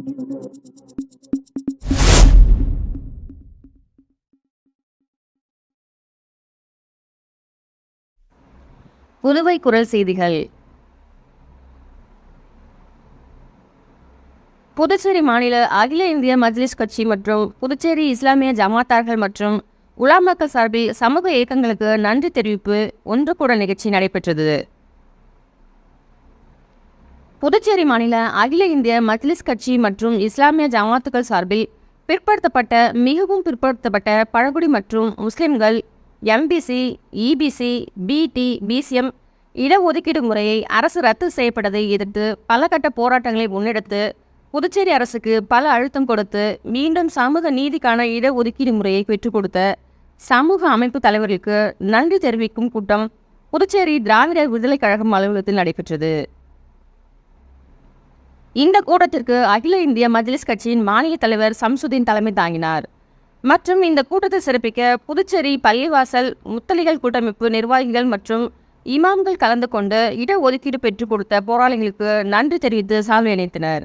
புதுவை குரல் செய்திகள். புதுச்சேரி மாநில அகில இந்திய மஜ்லிஸ் கட்சி மற்றும் புதுச்சேரி இஸ்லாமிய ஜமாத்தார்கள் மற்றும் உலமாக்கள் சார்பில் சமூக இயக்கங்களுக்கு நன்றி தெரிவிப்பு ஒன்று கூட நிகழ்ச்சி நடைபெற்றது. புதுச்சேரி மாநில அகில இந்திய மஜ்லிஸ் கட்சி மற்றும் இஸ்லாமிய ஜமாத்துகள் சார்பில் பிற்படுத்தப்பட்ட மிகவும் பிற்படுத்தப்பட்ட பழங்குடி மற்றும் முஸ்லிம்கள் எம்பிசி, இபிசி, பிடி, பிசிஎம் இடஒதுக்கீடு முறையை அரசு ரத்து செய்யப்பட்டதை எதிர்த்து பல கட்ட போராட்டங்களை முன்னெடுத்து புதுச்சேரி அரசுக்கு பல அழுத்தம் கொடுத்து மீண்டும் சமூக நீதிக்கான இடஒதுக்கீடு முறையை பெற்றுக் கொடுத்த சமூக அமைப்பு தலைவர்களுக்கு நன்றி தெரிவிக்கும் கூட்டம் புதுச்சேரி திராவிட விடுதலை கழகம் அலுவலகத்தில் நடைபெற்றது. இந்த கூட்டத்திற்கு அகில இந்திய மஜ்லிஸ் கட்சியின் மாநில தலைவர் சம்சுதீன் தலைமை தாங்கினார். மற்றும் இந்த கூட்டத்தை சிறப்பிக்க புதுச்சேரி பள்ளிவாசல் முத்தலிகள் கூட்டமைப்பு நிர்வாகிகள் மற்றும் இமாம்கள் கலந்து கொண்டு இடஒதுக்கீடு பெற்றுக் கொடுத்த போராளிகளுக்கு நன்றி தெரிவித்து சால்வை அணிவித்தனர்.